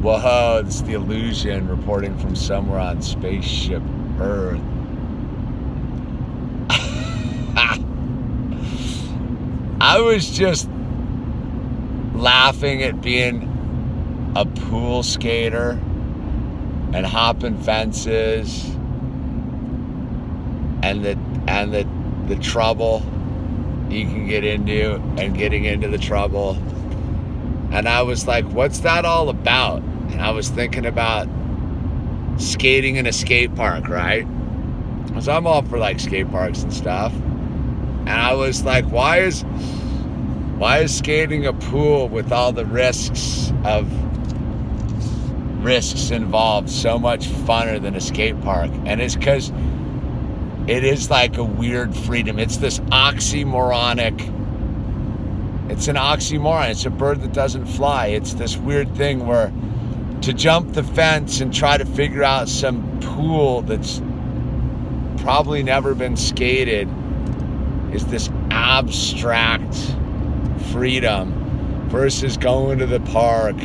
Whoa, this is the Yewllusion reporting from somewhere on spaceship Earth. I was just laughing at being a pool skater and hopping fences and the trouble you can get into and getting into the trouble. And I was like, what's that all about? And I was thinking about skating in a skate park, right? Because I'm all for like skate parks and stuff. And I was like, why is skating a pool with all the risks involved so much funner than a skate park? And it's because it is like a weird freedom. It's this oxymoronic. It's an oxymoron. It's a bird that doesn't fly. It's this weird thing where to jump the fence and try to figure out some pool that's probably never been skated is this abstract freedom versus going to the park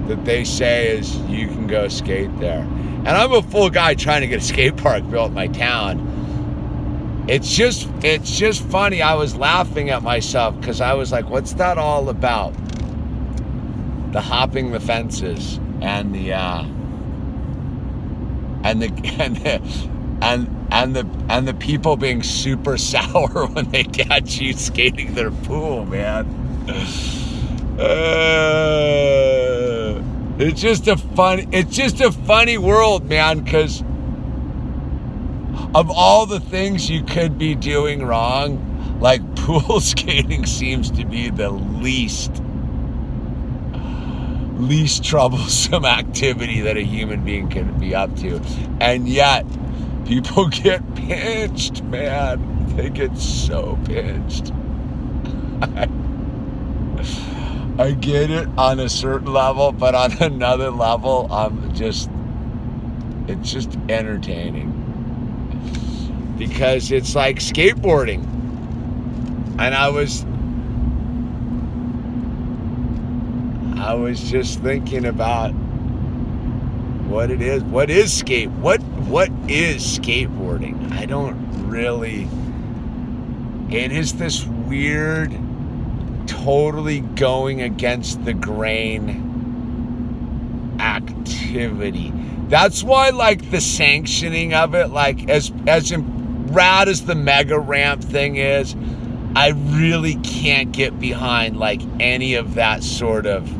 that they say is you can go skate there. And I'm a full guy trying to get a skate park built in my town. It's just funny. I was laughing at myself because I was like, what's that all about? The hopping the fences and the people being super sour when they catch you skating their pool, man. It's just a funny world, man, because of all the things you could be doing wrong, like pool skating seems to be the least troublesome activity that a human being can be up to. And yet, people get pinched, man. They get so pinched. I get it on a certain level, but on another level, it's just entertaining. Because it's like skateboarding. And I was just thinking about what it is. What is skateboarding? I don't really. It is this weird, totally going against the grain activity. That's why, like, the sanctioning of it, like, as rad as the mega ramp thing is, I really can't get behind, like, any of that sort of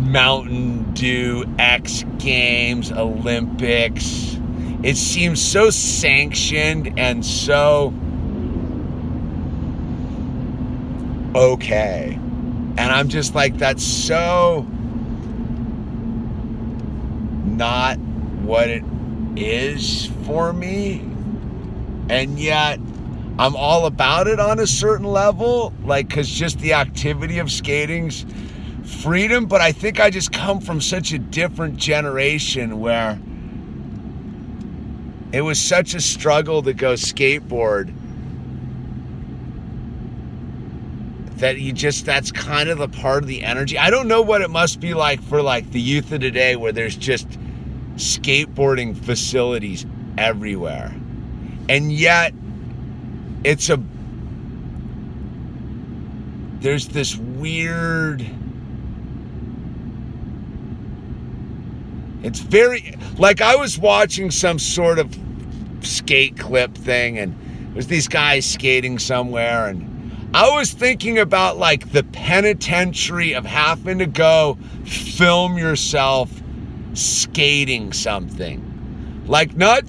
Mountain Dew, X Games, Olympics. It seems so sanctioned and so okay. And I'm just like, that's so not what it is for me. And yet I'm all about it on a certain level, like, because just the activity of skating's freedom. But I think I just come from such a different generation where it was such a struggle to go skateboard that that's kind of the part of the energy. I don't know what it must be like for like the youth of today, where there's just skateboarding facilities everywhere. And yet there's this weird, it's very, like, I was watching some sort of skate clip thing, and there's these guys skating somewhere, and I was thinking about, like, the penitentiary of having to go film yourself skating something. Like, no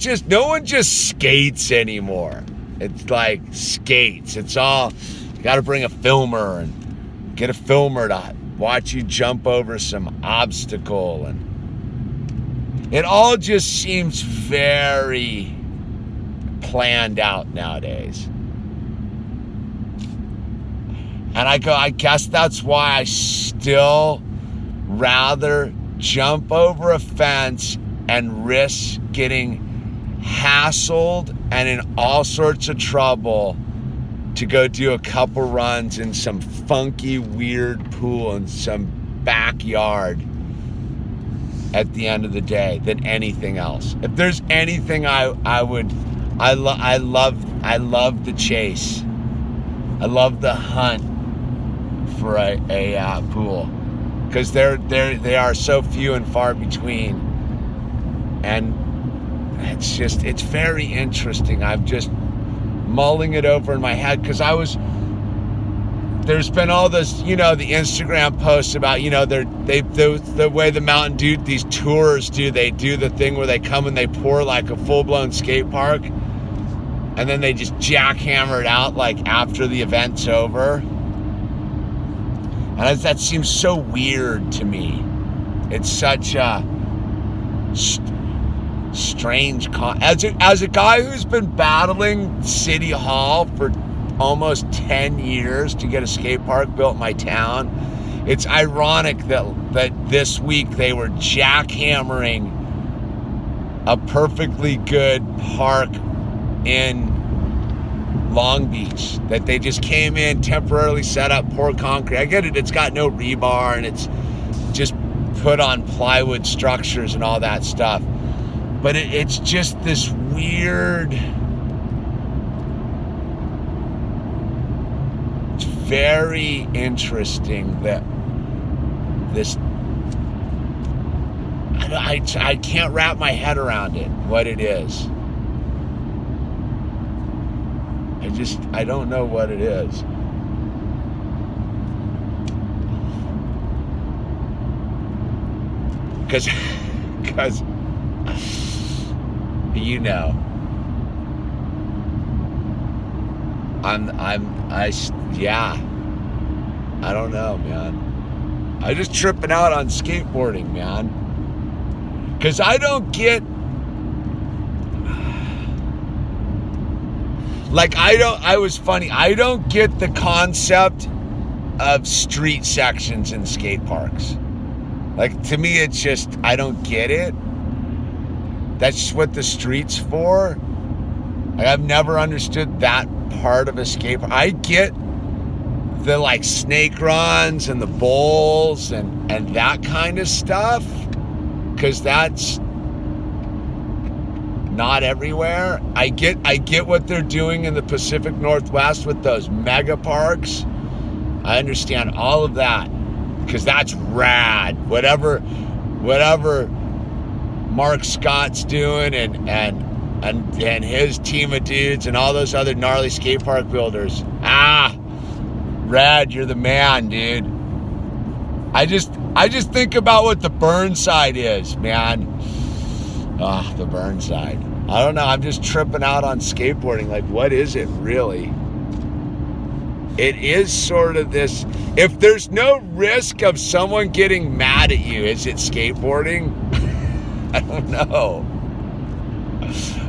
one just skates anymore. It's like skates. It's all, you got to bring a filmer and get a filmer to watch you jump over some obstacle. And it all just seems very planned out nowadays. And I guess that's why I still rather jump over a fence and risk getting hassled and in all sorts of trouble to go do a couple runs in some funky, weird pool in some backyard at the end of the day than anything else. If there's anything I love the chase. I love the hunt for a pool, because they are so few and far between, and it's very interesting. I'm just mulling it over in my head, because there's been all this, the Instagram posts about, the way the Mountain Dew, these tours they do the thing where they come and they pour like a full-blown skate park, and then they just jackhammer it out like after the event's over. And that seems so weird to me. It's such a strange as a guy who's been battling City Hall for almost 10 years to get a skate park built in my town. It's ironic that this week they were jackhammering a perfectly good park in Long Beach that they just came in, temporarily set up, poured concrete. I get it, it's got no rebar and it's just put on plywood structures and all that stuff. But it's just this weird, it's very interesting that this, I can't wrap my head around it, what it is. I don't know what it is. Because I don't know, man. I'm just tripping out on skateboarding, man. Because I don't get, I don't get the concept of street sections in skate parks. Like, to me, it's just, I don't get it. That's just what the street's for. Like, I've never understood that part of a skate park. I get the, like, snake runs and the bowls and that kind of stuff, because that's not everywhere. I get what they're doing in the Pacific Northwest with those mega parks. I understand all of that, because that's rad. Whatever Mark Scott's doing and his team of dudes and all those other gnarly skate park builders. Rad, you're the man, dude. I just think about what the Burnside is, man. The Burnside. I don't know. I'm just tripping out on skateboarding. Like, what is it really? It is sort of this, if there's no risk of someone getting mad at you, is it skateboarding? I don't know.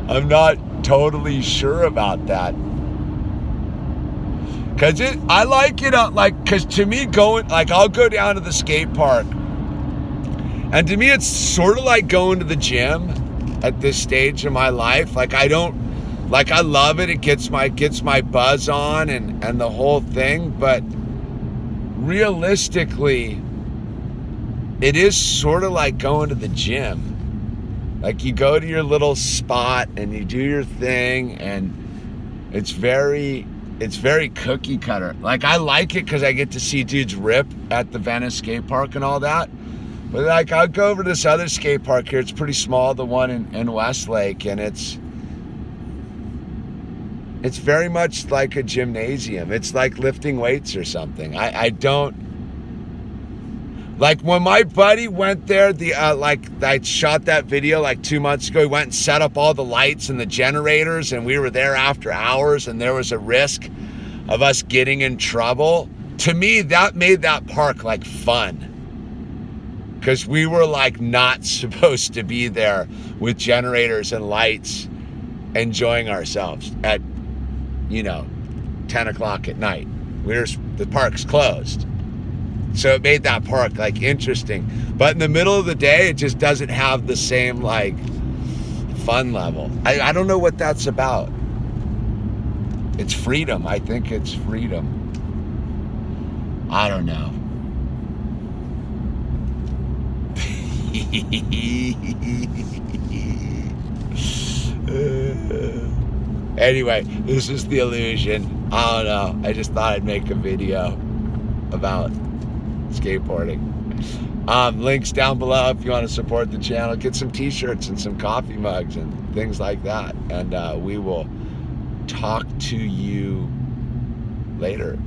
I'm not totally sure about that. Cause I like it, cause to me I'll go down to the skate park, and to me it's sort of like going to the gym at this stage of my life. I love it. It gets my buzz on and the whole thing, but realistically, it is sort of like going to the gym. Like, you go to your little spot and you do your thing, and it's very cookie cutter. Like, I like it because I get to see dudes rip at the Venice skate park and all that. But like, I'll go over to this other skate park here. It's pretty small, the one in Westlake, and it's very much like a gymnasium. It's like lifting weights or something. I don't, like, when my buddy went there, I shot that video like 2 months ago. He went and set up all the lights and the generators, and we were there after hours, and there was a risk of us getting in trouble. To me, that made that park like fun, because we were like not supposed to be there with generators and lights enjoying ourselves at 10 o'clock at night. The park's closed. So it made that park like interesting. But in the middle of the day, it just doesn't have the same like fun level. I don't know what that's about. It's freedom. I think it's freedom. I don't know. Anyway, this is the Yewllusion. I don't know. I just thought I'd make a video about skateboarding. Links down below if you want to support the channel. Get some t-shirts and some coffee mugs and things like that. And we will talk to you later.